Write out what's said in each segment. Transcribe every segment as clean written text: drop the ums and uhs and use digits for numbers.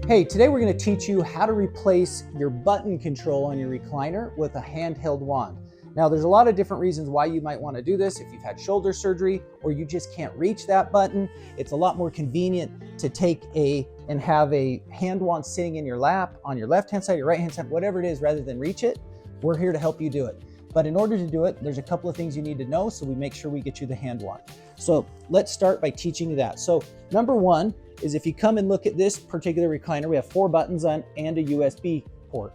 Hey, today we're going to teach you how to replace your button control on your recliner with a handheld wand. Now, there's a lot of different reasons why you might want to do this. If you've had shoulder surgery or you just can't reach that button, it's a lot more convenient to have a hand wand sitting in your lap on your left-hand side, your right-hand side, whatever it is, rather than reach it. We're here to help you do it. But in order to do it, there's a couple of things you need to know, so we make sure we get you the hand wand. So let's start by teaching you that. So number one is if you come and look at this particular recliner, we have 4 buttons on and a USB port.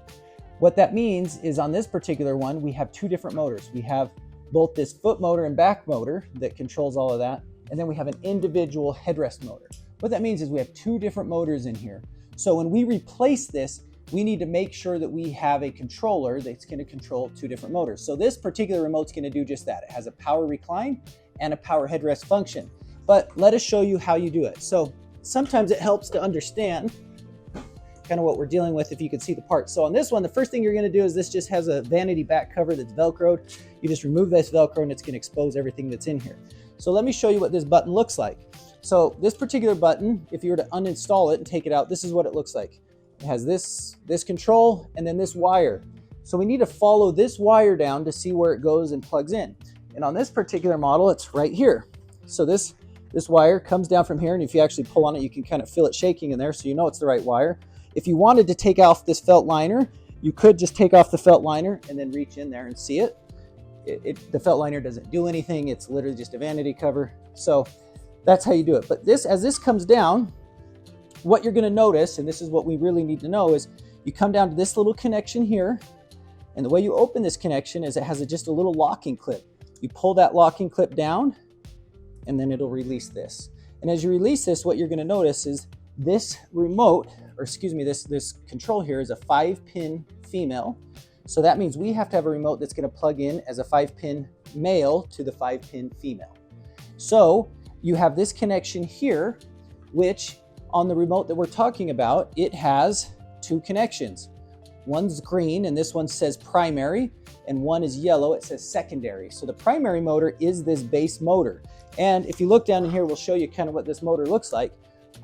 What that means is on this particular one, we have 2 different motors. We have both this foot motor and back motor that controls all of that, and then we have an individual headrest motor. What that means is we have 2 different motors in here. So when we replace this, we need to make sure that we have a controller that's going to control 2 different motors. So this particular remote's going to do just that. It has a power recline and a power headrest function. But let us show you how you do it. So sometimes it helps to understand kind of what we're dealing with if you can see the parts. So on this one, the first thing you're going to do is this just has a vanity back cover that's Velcroed. You just remove this Velcro and it's going to expose everything that's in here. So let me show you what this button looks like. So this particular button, if you were to uninstall it and take it out, this is what it looks like. It has this control and then this wire. So we need to follow this wire down to see where it goes and plugs in. And on this particular model, it's right here. So this wire comes down from here, and if you actually pull on it, you can kind of feel it shaking in there, so you know it's the right wire. If you wanted to take off this felt liner, you could just take off the felt liner and then reach in there and see it. The felt liner doesn't do anything. It's literally just a vanity cover. So that's how you do it. But as this comes down, what you're going to notice, and this is what we really need to know, is you come down to this little connection here, and the way you open this connection is it has just a little locking clip. You pull that locking clip down, and then it'll release this. And as you release this, what you're going to notice is this remote, or excuse me, this control here is a 5-pin female. So that means we have to have a remote that's going to plug in as a 5-pin male to the 5-pin female. So you have this connection here, which on the remote that we're talking about, it has 2 connections. One's green, and this one says primary, and one is yellow, it says secondary. So the primary motor is this base motor. And if you look down in here, we'll show you kind of what this motor looks like.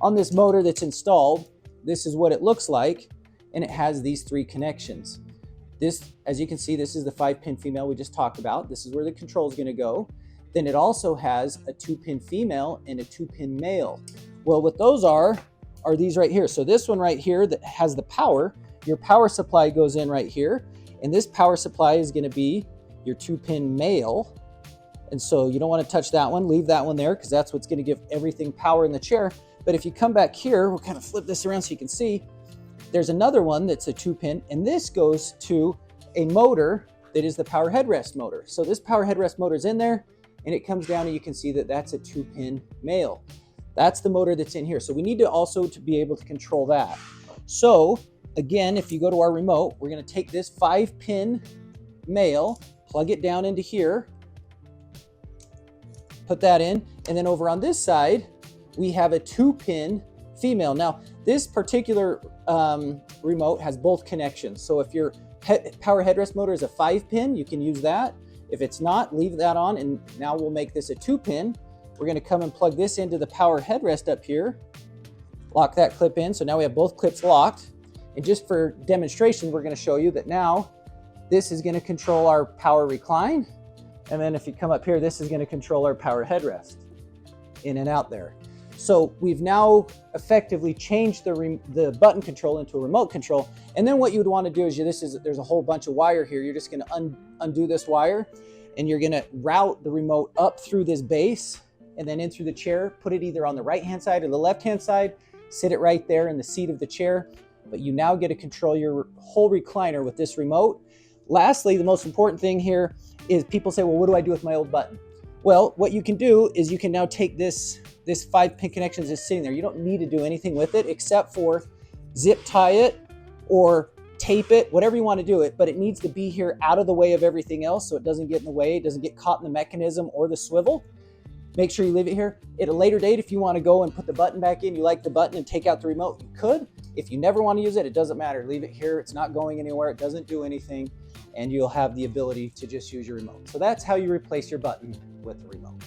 On this motor that's installed, this is what it looks like, and it has these 3 connections. This, as you can see, this is the 5-pin female we just talked about. This is where the control is going to go. Then it also has a 2-pin female and a 2-pin male. Well, what those are these right here. So this one right here that has the power, your power supply goes in right here, and this power supply is going to be your 2-pin male. And so you don't want to touch that one, leave that one there, because that's what's going to give everything power in the chair. But if you come back here, we'll kind of flip this around so you can see, there's another one that's a 2-pin, and this goes to a motor that is the power headrest motor. So this power headrest motor is in there, and it comes down and you can see that that's a 2-pin male. That's the motor that's in here. So we need to also be able to control that. So again, if you go to our remote, we're going to take this 5-pin male, plug it down into here, put that in, and then over on this side, we have a 2-pin female. Now, this particular remote has both connections. So if your power headrest motor is a 5-pin, you can use that. If it's not, leave that on, and now we'll make this a 2-pin. We're going to come and plug this into the power headrest up here, lock that clip in. So now we have both clips locked. And just for demonstration, we're going to show you that now this is going to control our power recline. And then if you come up here, this is going to control our power headrest in and out there. So we've now effectively changed the button control into a remote control. And then what you would want to do is there's a whole bunch of wire here. You're just going to undo this wire, and you're going to route the remote up through this base and then in through the chair. Put it either on the right-hand side or the left-hand side. Sit it right there in the seat of the chair. But you now get to control your whole recliner with this remote. Lastly, the most important thing here is people say, well, what do I do with my old button? Well, what you can do is you can now take this 5-pin connection that's sitting there. You don't need to do anything with it except for zip tie it or tape it, whatever you want to do it, but it needs to be here out of the way of everything else so it doesn't get in the way, it doesn't get caught in the mechanism or the swivel. Make sure you leave it here. At a later date, if you want to go and put the button back in, you like the button and take out the remote, you could. If you never want to use it, it doesn't matter. Leave it here. It's not going anywhere. It doesn't do anything, and you'll have the ability to just use your remote. So that's how you replace your button with the remote.